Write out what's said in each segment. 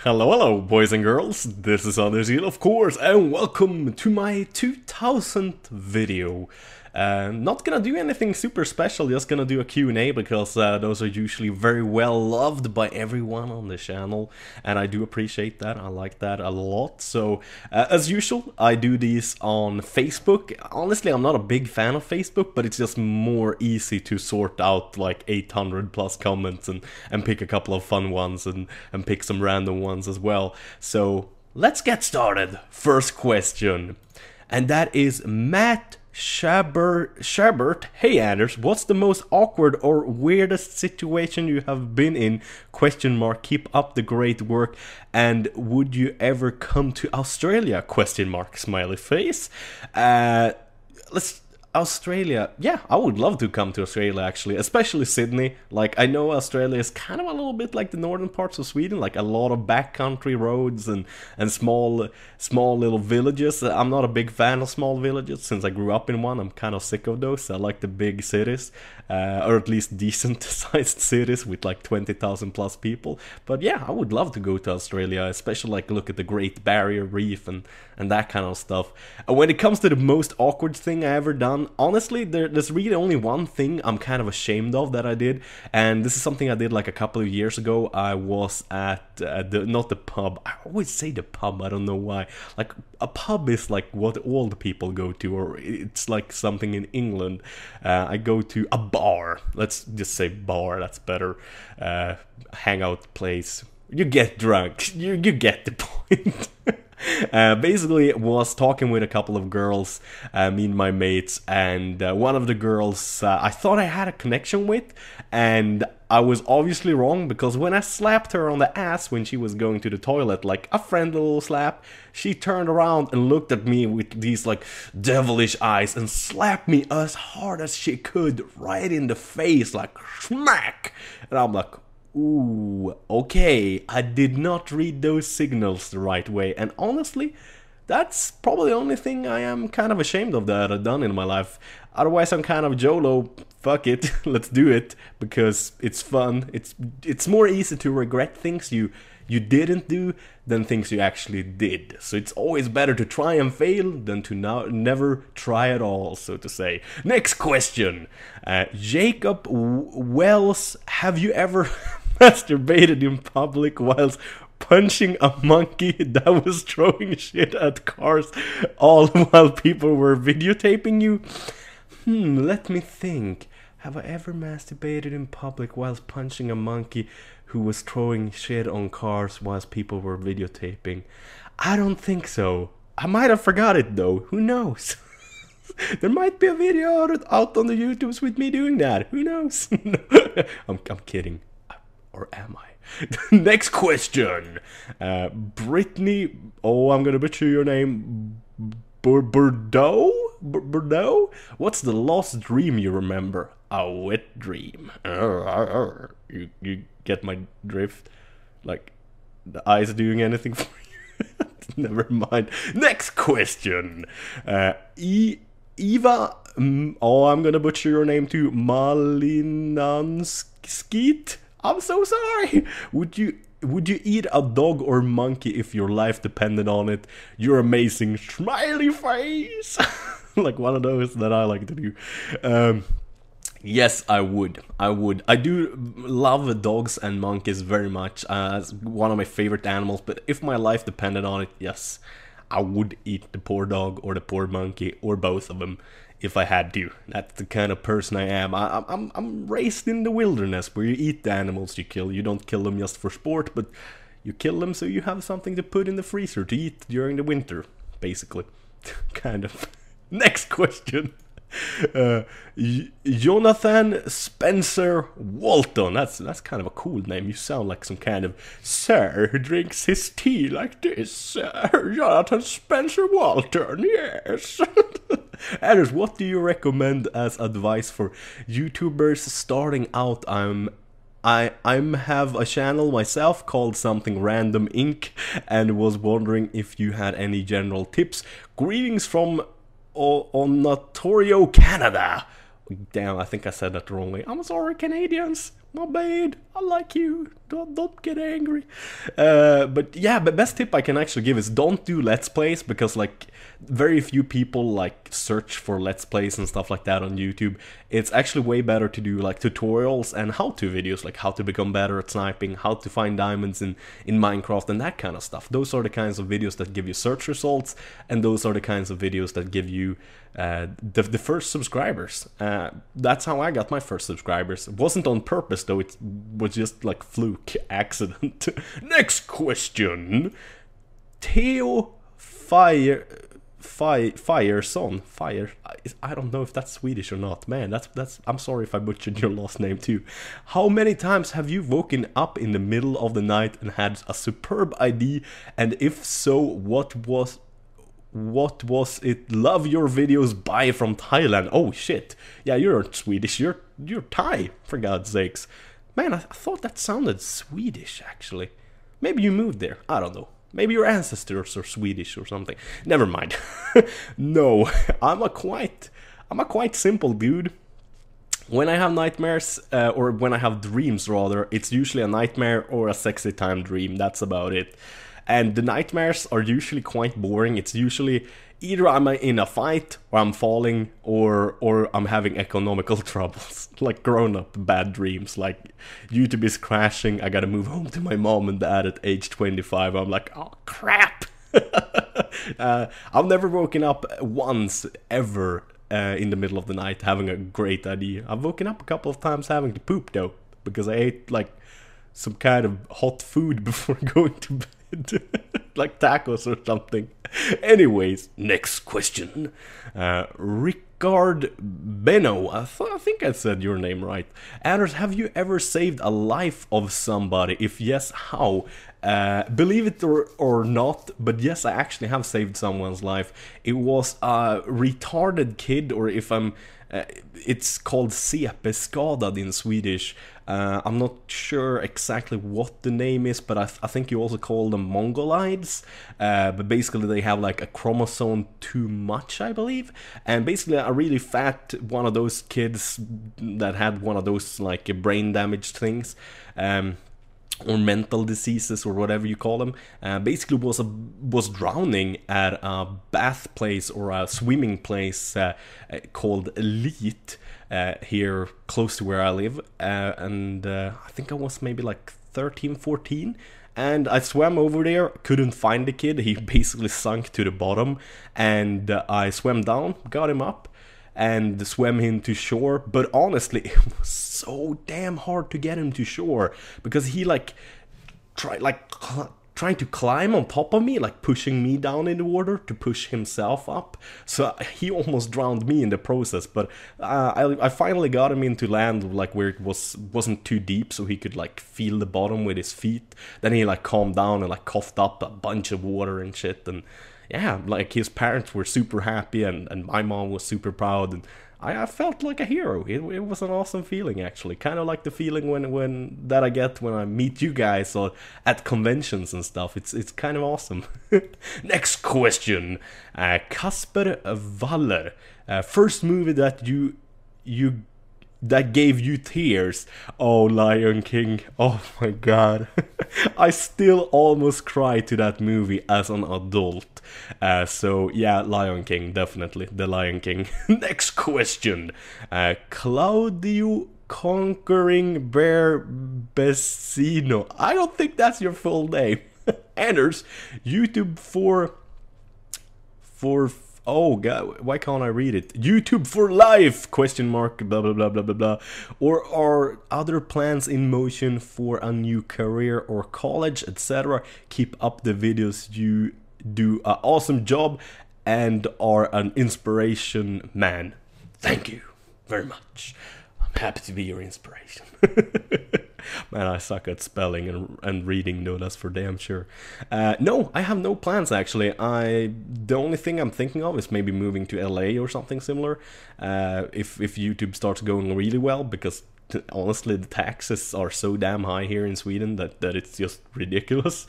Hello, hello, boys and girls. This is Andersgil, of course, and welcome to my 2000th video. Not gonna do anything super special, just gonna do a Q&A because those are usually very well loved by everyone on the channel, and I do appreciate that. I like that a lot. So, as usual, I do these on Facebook. Honestly, I'm not a big fan of Facebook, but it's just more easy to sort out like 800 plus comments and pick a couple of fun ones and pick some random ones as well. So, let's get started. First question, and that is Matt Shabert. Hey Anders, what's the most awkward or weirdest situation you have been in? Question mark. Keep up the great work. And would you ever come to Australia? Question mark. Smiley face. Australia, yeah, I would love to come to Australia actually, especially Sydney. Like, I know Australia is kind of a little bit like the northern parts of Sweden, like a lot of backcountry roads and small little villages. I'm not a big fan of small villages since I grew up in one. I'm kind of sick of those. I like the big cities, or at least decent sized cities with like 20,000 plus people. But yeah, I would love to go to Australia, especially like look at the Great Barrier Reef and that kind of stuff. When it comes to the most awkward thing I ever done, honestly, there's really only one thing I'm kind of ashamed of that I did, and this is something I did like a couple of years ago. I was at not the pub. I always say the pub. I don't know why. Like, a pub is like what old people go to, or it's like something in England. I go to a bar. Let's just say bar. That's better. Hangout place. You get drunk. You get the point. Basically was talking with a couple of girls, me and my mates, and one of the girls I thought I had a connection with, and I was obviously wrong, because when I slapped her on the ass when she was going to the toilet, like a friendly little slap, she turned around and looked at me with these like devilish eyes and slapped me as hard as she could right in the face, like smack. And I'm like, ooh, okay, I did not read those signals the right way, and honestly, that's probably the only thing I am kind of ashamed of that I've done in my life. Otherwise, I'm kind of YOLO, fuck it, let's do it, because it's fun. It's more easy to regret things you didn't do than things you actually did. So it's always better to try and fail than to never try at all, so to say. Next question. Jacob Wells, have you ever masturbated in public whilst punching a monkey that was throwing shit at cars, all while people were videotaping you? Let me think. Have I ever masturbated in public whilst punching a monkey who was throwing shit on cars whilst people were videotaping? I don't think so. I might have forgot it though. Who knows? There might be a video out on the YouTubes with me doing that. Who knows? I'm kidding. Or am I? Next question. Brittany, oh, I'm gonna butcher your name. Bordeaux? What's the lost dream you remember? A wet dream. You get my drift? Like, the eyes doing anything for you? Never mind. Next question. Eva, oh, I'm gonna butcher your name too. Malinanskit? I'm so sorry. Would you eat a dog or monkey if your life depended on it? You're amazing. Smiley face. Like one of those that I like to do. Yes, I would. I do love dogs and monkeys very much. It's one of my favorite animals. But if my life depended on it, yes, I would eat the poor dog or the poor monkey or both of them if I had to. That's the kind of person I am. I'm raised in the wilderness where you eat the animals you kill. You don't kill them just for sport, but you kill them so you have something to put in the freezer to eat during the winter, basically. Kind of. Next question. Jonathan Spencer Walton. That's kind of a cool name. You sound like some kind of sir who drinks his tea like this. Jonathan Spencer Walton, yes. Anders, what do you recommend as advice for YouTubers starting out? I have a channel myself called Something Random Inc. and was wondering if you had any general tips. Greetings from Ontario, Canada. Damn, I think I said that wrongly. I'm sorry, Canadians. My bad. I like you. Don't get angry. But yeah, the best tip I can actually give is don't do Let's Plays, because like very few people like search for Let's Plays and stuff like that on YouTube. It's actually way better to do like tutorials and how-to videos, like how to become better at sniping, how to find diamonds in Minecraft and that kind of stuff. Those are the kinds of videos that give you search results, and those are the kinds of videos that give you the first subscribers. That's how I got my first subscribers. It wasn't on purpose though, it was just like fluke accident. Next question. Theo Fireson. I don't know if that's Swedish or not. Man, that's I'm sorry if I butchered your last name too. How many times have you woken up in the middle of the night and had a superb idea? And if so, what was it? Love your videos, bye from Thailand. Oh shit. Yeah, you're Swedish. You're Thai, for God's sakes. Man, I thought that sounded Swedish actually. Maybe you moved there. I don't know. Maybe your ancestors are Swedish or something. Never mind. No, I'm a quite simple dude. When I have nightmares, or when I have dreams rather, it's usually a nightmare or a sexy time dream. That's about it. And the nightmares are usually quite boring. It's usually either I'm in a fight, or I'm falling, or I'm having economical troubles. Like grown-up bad dreams, like YouTube is crashing, I gotta move home to my mom and dad at age 25. I'm like, oh crap! I've never woken up once, ever, in the middle of the night having a great idea. I've woken up a couple of times having to poop though, because I ate like some kind of hot food before going to bed. Like tacos or something. Anyways, next question. Ricard Beno. I think I said your name right. Anders, have you ever saved a life of somebody? If yes, how? Believe it or not, but yes, I actually have saved someone's life. It was a retarded kid, or if I'm... it's called CP-skadad in Swedish. I'm not sure exactly what the name is, but I think you also call them mongoloids. But basically they have like a chromosome too much, I believe. And basically a really fat one of those kids that had one of those like brain damaged things. Or mental diseases, or whatever you call them, basically was drowning at a bath place or a swimming place called Elite here close to where I live, and I think I was maybe like 13, 14, and I swam over there, couldn't find the kid. He basically sunk to the bottom, and I swam down, got him up, and swam him to shore. But honestly, it was so damn hard to get him to shore, because he like trying to climb on top of me, like pushing me down in the water to push himself up. So he almost drowned me in the process. But I finally got him into land, like where it wasn't too deep, so he could like feel the bottom with his feet. Then he like calmed down and like coughed up a bunch of water and shit. And yeah, like his parents were super happy, and my mom was super proud, and I felt like a hero. It was an awesome feeling, actually. Kind of like the feeling when that I get when I meet you guys or at conventions and stuff. It's kind of awesome. Next question. Kasper Waller. First movie that that gave you tears. Oh, Lion King. Oh my god. I still almost cried to that movie as an adult. So yeah, Lion King, definitely. The Lion King. Next question. Claudio Conquering Bear Besino. I don't think that's your full name. Anders, YouTube for oh god, why can't I read it? YouTube for life? Question mark, blah blah blah blah blah blah. Or are other plans in motion for a new career or college, etc.? Keep up the videos, you do an awesome job and are an inspiration, man. Thank you very much. I'm happy to be your inspiration. Man, I suck at spelling and reading, though, that's for damn sure. No, I have no plans, actually. The only thing I'm thinking of is maybe moving to LA or something similar. If YouTube starts going really well, because honestly, the taxes are so damn high here in Sweden that it's just ridiculous.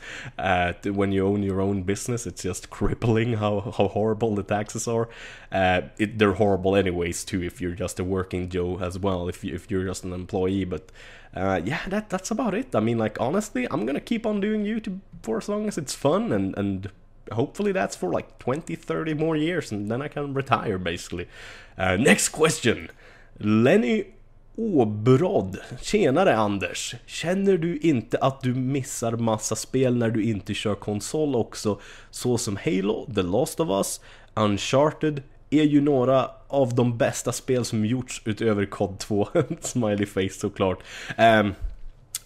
When you own your own business, it's just crippling how horrible the taxes are. They're horrible anyways too if you're just a working Joe as well, if you're just an employee. But yeah, that's about it. I mean, like, honestly, I'm gonna keep on doing YouTube for as long as it's fun, and hopefully that's for like 20-30 more years, and then I can retire basically. Next question. Lenny Åbrod. Tjenare Anders. Känner du inte att du missar massa spel när du inte kör konsol också? Så som Halo, The Last of Us, Uncharted är ju några av de bästa spel som gjorts utöver COD 2. Smiley face såklart.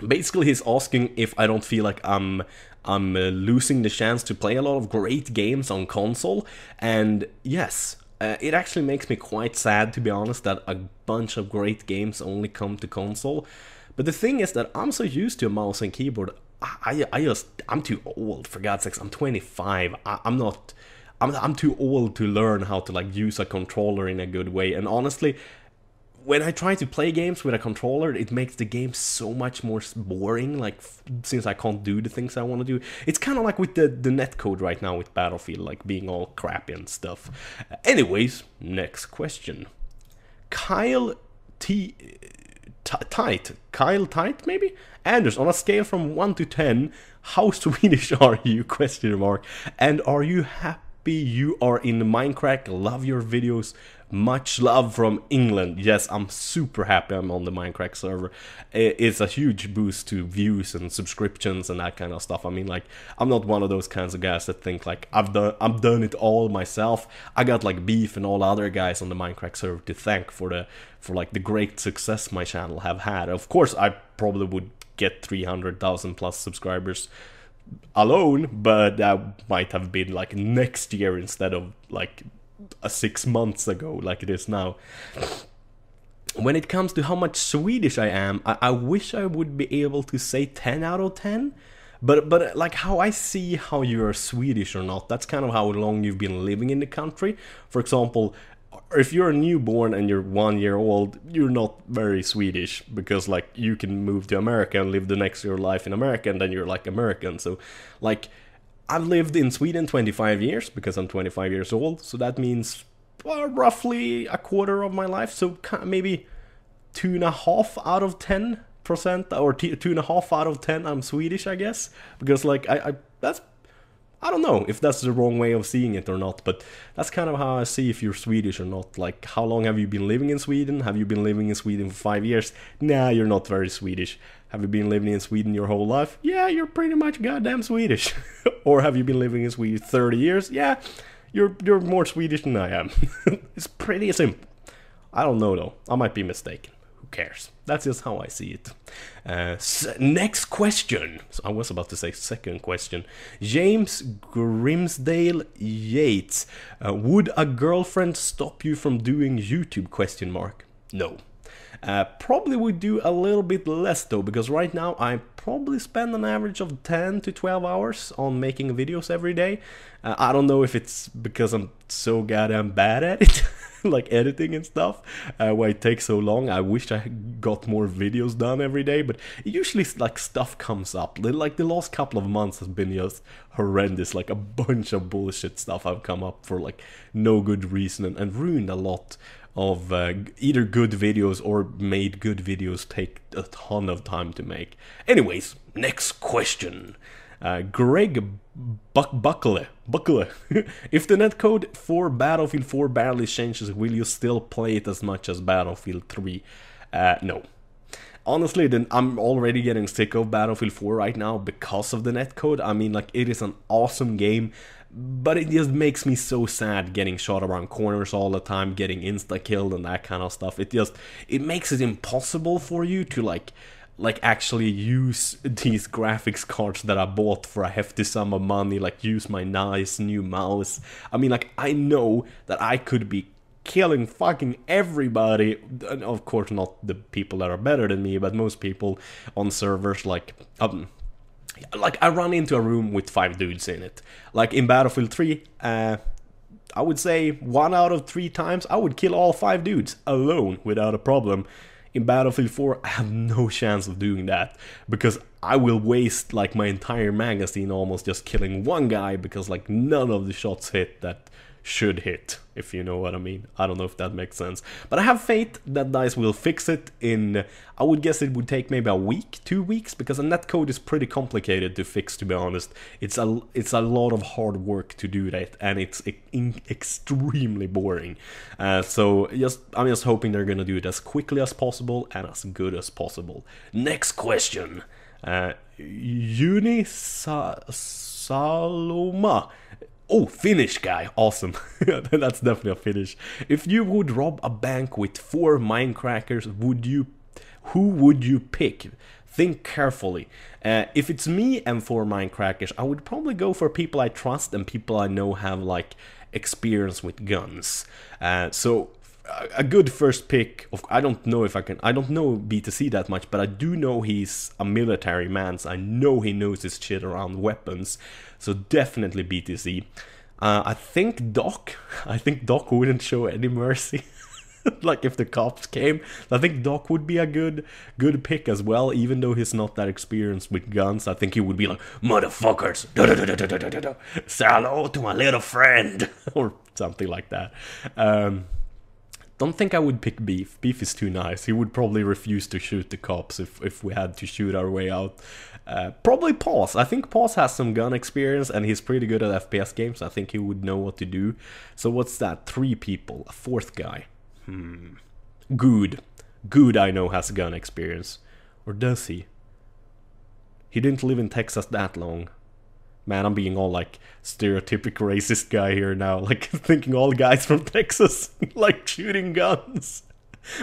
Basically he's asking if I don't feel like I'm losing the chance to play a lot of great games on console, and yes, it actually makes me quite sad, to be honest, that a bunch of great games only come to console. But the thing is that I'm so used to a mouse and keyboard, I'm too old, for God's sakes. I'm 25. I'm too old to learn how to like use a controller in a good way. And honestly, when I try to play games with a controller, it makes the game so much more boring, like, since I can't do the things I want to do. It's kind of like with the netcode right now with Battlefield, like, being all crappy and stuff. Anyways, next question. Kyle Tight, maybe? Anders, on a scale from 1 to 10, how Swedish are you? Question mark. And are you happy you are in Minecraft? Love your videos. Much love from England. Yes, I'm super happy I'm on the Minecraft server. It's a huge boost to views and subscriptions and that kind of stuff. I mean, like, I'm not one of those kinds of guys that think like I'm done it all myself. I got like Beef and all other guys on the Minecraft server to thank for like the great success my channel have had. Of course, I probably would get 300,000 plus subscribers alone, but that might have been like next year instead of like 6 months ago like it is now. When it comes to how much Swedish I am, I wish I would be able to say 10 out of 10, but like how I see how you're Swedish or not, that's kind of how long you've been living in the country. For example, if you're a newborn and you're 1 year old, you're not very Swedish, because like you can move to America and live the next year life in America and then you're like American. So like, I've lived in Sweden 25 years because I'm 25 years old, so that means roughly a quarter of my life, so maybe 2.5 out of 10%, or 2.5 out of 10 I'm Swedish, I guess, because like I don't know if that's the wrong way of seeing it or not, but that's kind of how I see if you're Swedish or not. Like, how long have you been living in Sweden? Have you been living in Sweden for 5 years? Nah, you're not very Swedish. Have you been living in Sweden your whole life? Yeah, you're pretty much goddamn Swedish. Or have you been living in Sweden 30 years? Yeah, you're more Swedish than I am. It's pretty simple. I don't know though. I might be mistaken. Who cares? That's just how I see it. Next question. So I was about to say second question. James Grimsdale Yates. Would a girlfriend stop you from doing YouTube? Question mark. No. Probably would do a little bit less though, because right now I probably spend an average of 10 to 12 hours on making videos every day. I don't know if it's because I'm so goddamn bad at it, like editing and stuff, why it takes so long. I wish I got more videos done every day, but usually like stuff comes up. Like the last couple of months has been just horrendous, like a bunch of bullshit stuff have come up for like no good reason, and ruined a lot of either good videos or made good videos take a ton of time to make. Anyways, next question. Greg Buckle. If the netcode for Battlefield 4 barely changes, will you still play it as much as Battlefield 3? No. Honestly, then I'm already getting sick of Battlefield 4 right now because of the netcode. I mean, like, it is an awesome game, but it just makes me so sad getting shot around corners all the time, getting insta-killed and that kind of stuff. It makes it impossible for you to like actually use these graphics cards that I bought for a hefty sum of money, like use my nice new mouse. I mean, like, I know that I could be killing fucking everybody, and of course not the people that are better than me, but most people on servers, like I run into a room with 5 dudes in it. Like in Battlefield 3, I would say 1 out of 3 times I would kill all 5 dudes alone without a problem. in Battlefield 4, I have no chance of doing that, because I will waste like my entire magazine almost just killing one guy, because like none of the shots hit that should hit, if you know what I mean. I don't know if that makes sense. But I have faith that DICE will fix it in, I would guess it would take maybe a week, 2 weeks, because a netcode is pretty complicated to fix, to be honest. It's a lot of hard work to do that, and it's extremely boring. So I'm just hoping they're gonna do it as quickly as possible and as good as possible. Next question. Saloma. Oh, Finnish guy, awesome. That's definitely a Finnish. If you would rob a bank with 4 Minecrackers, who would you pick? Think carefully. If it's me and 4 Minecrackers, I would probably go for people I trust and people I know have like experience with guns. So a good first pick of, I don't know BTC that much, but I do know he's a military man, so I know he knows his shit around weapons. So definitely BTC. I think Doc wouldn't show any mercy. Like if the cops came, I think Doc would be a good pick as well, even though he's not that experienced with guns. I think he would be like, motherfuckers, say hello to my little friend, or something like that. Don't think I would pick Beef. Beef is too nice. He would probably refuse to shoot the cops if we had to shoot our way out. Probably Pause. I think Pause has some gun experience and he's pretty good at FPS games. I think he would know what to do. So what's that? 3 people. A 4th guy. Good. Good, I know, has gun experience. Or does he? He didn't live in Texas that long. Man, I'm being all like stereotypical racist guy here now, like thinking all guys from Texas like shooting guns.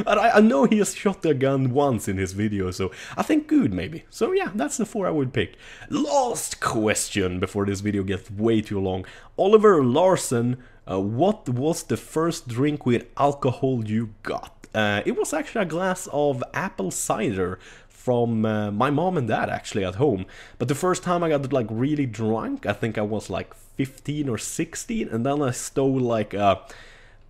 But I know he has shot a gun once in his video, so I think Good maybe. So yeah, that's the 4 I would pick. Last question before this video gets way too long. Oliver Larson, what was the first drink with alcohol you got? It was actually a glass of apple cider from my mom and dad actually at home. But the first time I got like really drunk, I think I was like 15 or 16, and then I stole like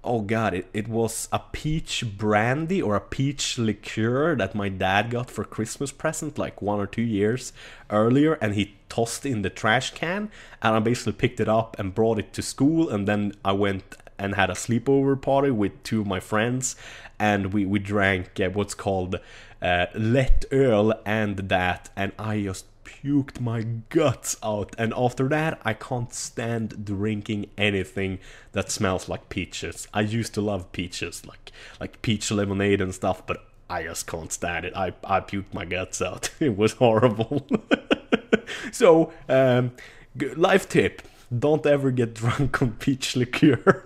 oh god, it was a peach brandy or a peach liqueur that my dad got for Christmas present like 1 or 2 years earlier, and he tossed in the trash can, and I basically picked it up and brought it to school, and then I went and had a sleepover party with 2 of my friends, and we drank what's called Let Öl and that, and I just puked my guts out. And after that, I can't stand drinking anything that smells like peaches. I used to love peaches, like peach lemonade and stuff, but I just can't stand it. I puked my guts out. It was horrible. So, life tip: don't ever get drunk on peach liqueur.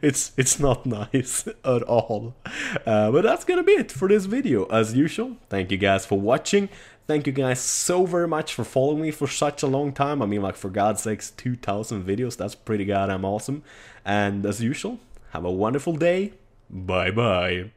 It's not nice at all. But that's gonna be it for this video. As usual, thank you guys for watching. Thank you guys so very much for following me for such a long time. I mean, like, for God's sakes, 2,000 videos. That's pretty goddamn awesome. And as usual, have a wonderful day. Bye bye.